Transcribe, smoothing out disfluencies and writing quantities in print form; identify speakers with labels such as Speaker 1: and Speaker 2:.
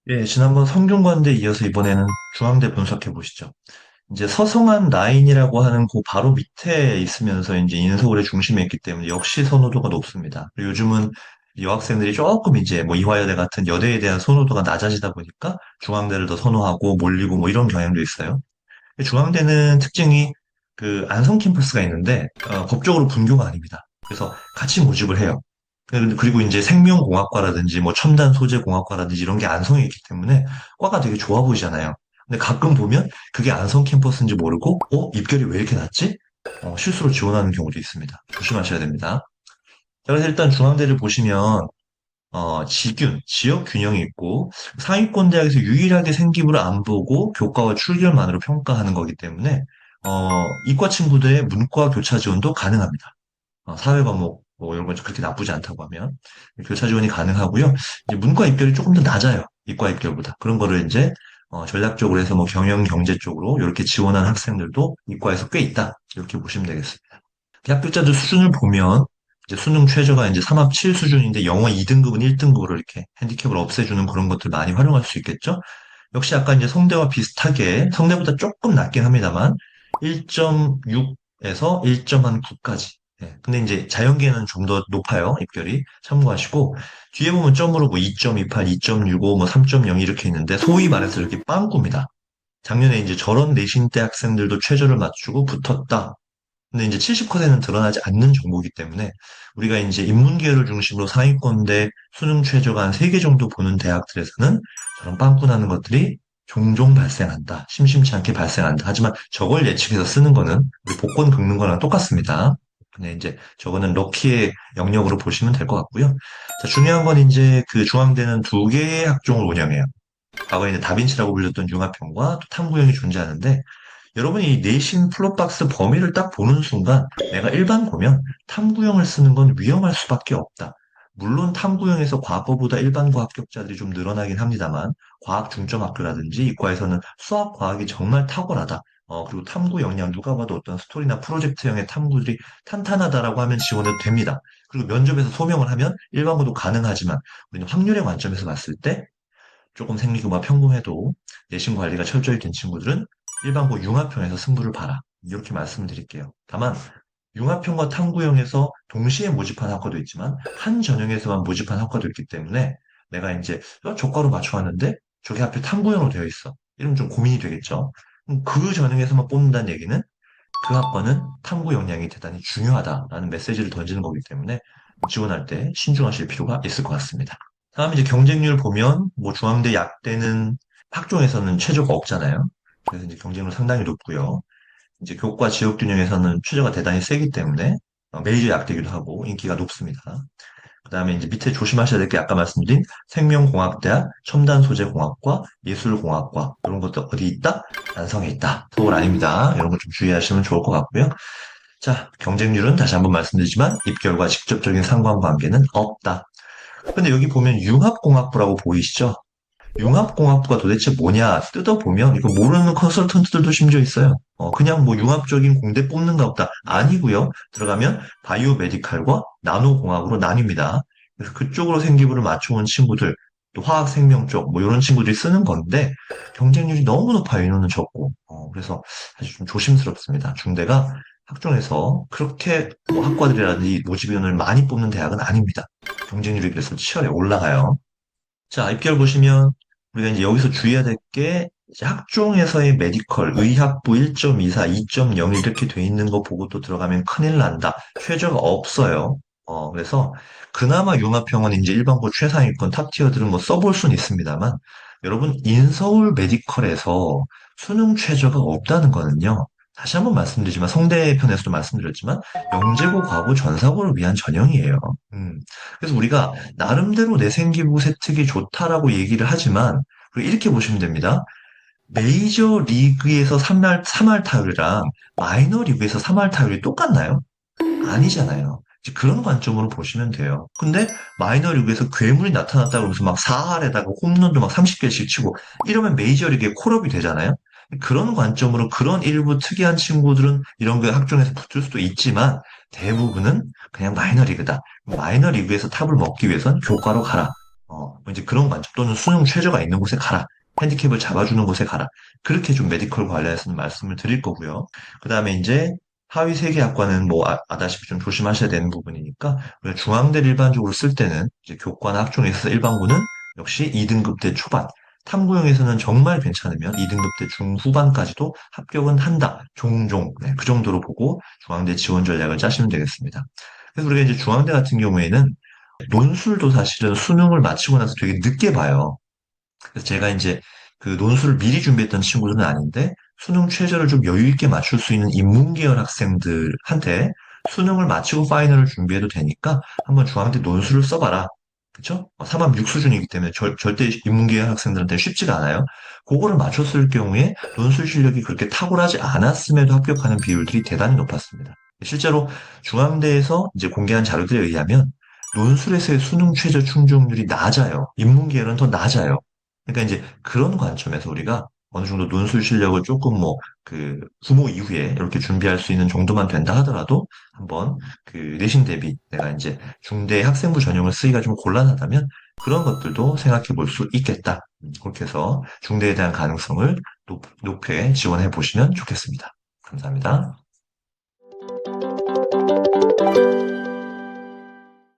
Speaker 1: 예, 지난번 성균관대 이어서 이번에는 중앙대 분석해 보시죠. 이제 서성한 라인이라고 하는 그 바로 밑에 있으면서 이제 인서울의 중심에 있기 때문에 역시 선호도가 높습니다. 그리고 요즘은 여학생들이 조금 이제 뭐 이화여대 같은 여대에 대한 선호도가 낮아지다 보니까 중앙대를 더 선호하고 몰리고 뭐 이런 경향도 있어요. 중앙대는 특징이 그 안성 캠퍼스가 있는데 법적으로 분교가 아닙니다. 그래서 같이 모집을 해요. 그리고 이제 생명공학과라든지 뭐 첨단 소재공학과라든지 이런 게 안성에 있기 때문에 과가 되게 좋아 보이잖아요. 근데 가끔 보면 그게 안성 캠퍼스인지 모르고 입결이 왜 이렇게 낮지? 실수로 지원하는 경우도 있습니다. 조심하셔야 됩니다. 자, 그래서 일단 중앙대를 보시면 지역 균형이 있고 상위권 대학에서 유일하게 생기부를 안 보고 교과와 출결만으로 평가하는 거기 때문에 이과 친구들의 문과 교차 지원도 가능합니다. 사회 과목 뭐 이런 건 그렇게 나쁘지 않다고 하면 교차 지원이 가능하고요. 이제 문과 입결이 조금 더 낮아요. 이과 입결보다. 그런 거를 이제 전략적으로 해서 뭐 경영 경제 쪽으로 이렇게 지원한 학생들도 이과에서 꽤 있다. 이렇게 보시면 되겠습니다. 대학교자들 수준을 보면 이제 수능 최저가 이제 3합 7 수준인데 영어 2등급은 1등급으로 이렇게 핸디캡을 없애주는 그런 것들 많이 활용할 수 있겠죠. 역시 아까 이제 성대와 비슷하게 성대보다 조금 낮긴 합니다만 1.6에서 1.9까지. 근데 이제 자연계는 좀 더 높아요. 입결이. 참고하시고 뒤에 보면 점으로 뭐 2.28, 2.65, 뭐 3.0 이렇게 있는데 소위 말해서 이렇게 빵꾸입니다. 작년에 이제 저런 내신대 학생들도 최저를 맞추고 붙었다. 근데 이제 70%는 드러나지 않는 정보이기 때문에 우리가 이제 인문계를 중심으로 상위권대 수능 최저가 한 3개 정도 보는 대학들에서는 저런 빵꾸 나는 것들이 종종 발생한다. 심심치 않게 발생한다. 하지만 저걸 예측해서 쓰는 거는 우리 복권 긁는 거랑 똑같습니다. 근데 이제 저거는 럭키의 영역으로 보시면 될 것 같고요. 자, 중요한 건 이제 그 중앙대는 두 개의 학종을 운영해요. 과거에는 다빈치라고 불렸던 융합형과 또 탐구형이 존재하는데 여러분이 이 내신 플롯박스 범위를 딱 보는 순간 내가 일반 보면 탐구형을 쓰는 건 위험할 수밖에 없다. 물론 탐구형에서 과거보다 일반고 합격자들이 좀 늘어나긴 합니다만 과학 중점 학교라든지 이과에서는 수학 과학이 정말 탁월하다. 그리고 탐구 역량 누가 봐도 어떤 스토리나 프로젝트형의 탐구들이 탄탄하다라고 하면 지원해도 됩니다. 그리고 면접에서 소명을 하면 일반고도 가능하지만 우리는 확률의 관점에서 봤을 때 조금 생리고가 평범해도 내신 관리가 철저히 된 친구들은 일반고 융합형에서 승부를 봐라. 이렇게 말씀을 드릴게요. 다만 융합형과 탐구형에서 동시에 모집한 학과도 있지만 한 전형에서만 모집한 학과도 있기 때문에 내가 이제 저과로 맞춰왔는데 저게 하필 탐구형으로 되어 있어. 이러면 좀 고민이 되겠죠. 그럼 그 전형에서만 뽑는다는 얘기는 그 학과는 탐구 역량이 대단히 중요하다라는 메시지를 던지는 거기 때문에 지원할 때 신중하실 필요가 있을 것 같습니다. 다음 이제 경쟁률 보면 뭐 중앙대 약대는 학종에서는 최저가 없잖아요. 그래서 이제 경쟁률 상당히 높고요. 이제 교과 지역 균형에서는 최저가 대단히 세기 때문에 메이저 약대기도 하고 인기가 높습니다. 그다음에 이제 밑에 조심하셔야 될 게 아까 말씀드린 생명공학대학, 첨단소재공학과, 예술공학과 이런 것도 어디 있다? 안성에 있다. 서울 아닙니다. 이런 거 좀 주의하시면 좋을 것 같고요. 자, 경쟁률은 다시 한번 말씀드리지만 입결과 직접적인 상관관계는 없다. 근데 여기 보면 융합공학부라고 보이시죠? 융합공학부가 도대체 뭐냐 뜯어보면 이거 모르는 컨설턴트들도 심지어 있어요. 그냥 뭐 융합적인 공대 뽑는가 보다. 아니고요. 들어가면 바이오 메디칼과 나노공학으로 나뉩니다. 그래서 그쪽으로 생기부를 맞춰온 친구들, 또 화학 생명 쪽, 뭐 이런 친구들이 쓰는 건데 경쟁률이 너무 높아요. 인원은 적고. 그래서 사실 좀 조심스럽습니다. 중대가 학종에서 그렇게 뭐 학과들이라든지 모집 인원을 많이 뽑는 대학은 아닙니다. 경쟁률이 그래서 치열해 올라가요. 자, IPR 보시면 우리가 이제 여기서 주의해야 될 게 학종에서의 메디컬, 의학부 1.24, 2.0 이렇게 돼 있는 거 보고 또 들어가면 큰일 난다. 최저가 없어요. 그래서 그나마 융합형은 이제 일반고 최상위권 탑티어들은 뭐 써볼 수는 있습니다만 여러분 인서울 메디컬에서 수능 최저가 없다는 거는요. 다시 한번 말씀드리지만 성대 편에서도 말씀드렸지만 영재고, 과고, 전사고를 위한 전형이에요. 그래서 우리가 나름대로 내 생기부 세특이 좋다라고 얘기를 하지만 그리고 이렇게 보시면 됩니다. 메이저 리그에서 3할 타율이랑 마이너 리그에서 3할 타율이 똑같나요? 아니잖아요. 이제 그런 관점으로 보시면 돼요. 근데 마이너 리그에서 괴물이 나타났다 그러면서 막 4할에다가 홈런도 막 30개씩 치고 이러면 메이저 리그에 콜업이 되잖아요. 그런 관점으로 그런 일부 특이한 친구들은 이런 게 학종에서 붙을 수도 있지만 대부분은 그냥 마이너리그다. 마이너리그에서 탑을 먹기 위해선 교과로 가라. 이제 그런 관점 또는 수능 최저가 있는 곳에 가라. 핸디캡을 잡아주는 곳에 가라. 그렇게 좀 메디컬 관련해서는 말씀을 드릴 거고요. 그 다음에 이제 하위 세개 학과는 뭐 아다시피 좀 조심하셔야 되는 부분이니까 우리가 중앙대를 일반적으로 쓸 때는 이제 교과나 학종에 있어서 일반고는 역시 2등급대 초반, 탐구형에서는 정말 괜찮으면 2등급대 중후반까지도 합격은 한다. 종종. 네, 그 정도로 보고 중앙대 지원 전략을 짜시면 되겠습니다. 그래서 우리가 이제 중앙대 같은 경우에는 논술도 사실은 수능을 마치고 나서 되게 늦게 봐요. 그래서 제가 이제 그 논술을 미리 준비했던 친구들은 아닌데 수능 최저를 좀 여유 있게 맞출 수 있는 인문계열 학생들한테 수능을 마치고 파이널을 준비해도 되니까 한번 중앙대 논술을 써봐라. 그쵸? 3합 6 수준이기 때문에 절대 인문계열 학생들한테 쉽지가 않아요. 그거를 맞췄을 경우에 논술 실력이 그렇게 탁월하지 않았음에도 합격하는 비율들이 대단히 높았습니다. 실제로 중앙대에서 이제 공개한 자료들에 의하면 논술에서의 수능 최저 충족률이 낮아요. 인문계열은 더 낮아요. 그러니까 이제 그런 관점에서 우리가 어느 정도 논술 실력을 조금 뭐 그 부모 이후에 이렇게 준비할 수 있는 정도만 된다 하더라도 한번 그 내신 대비 내가 이제 중대 학생부 전형을 쓰기가 좀 곤란하다면 그런 것들도 생각해 볼 수 있겠다. 그렇게 해서 중대에 대한 가능성을 높게 지원해 보시면 좋겠습니다. 감사합니다.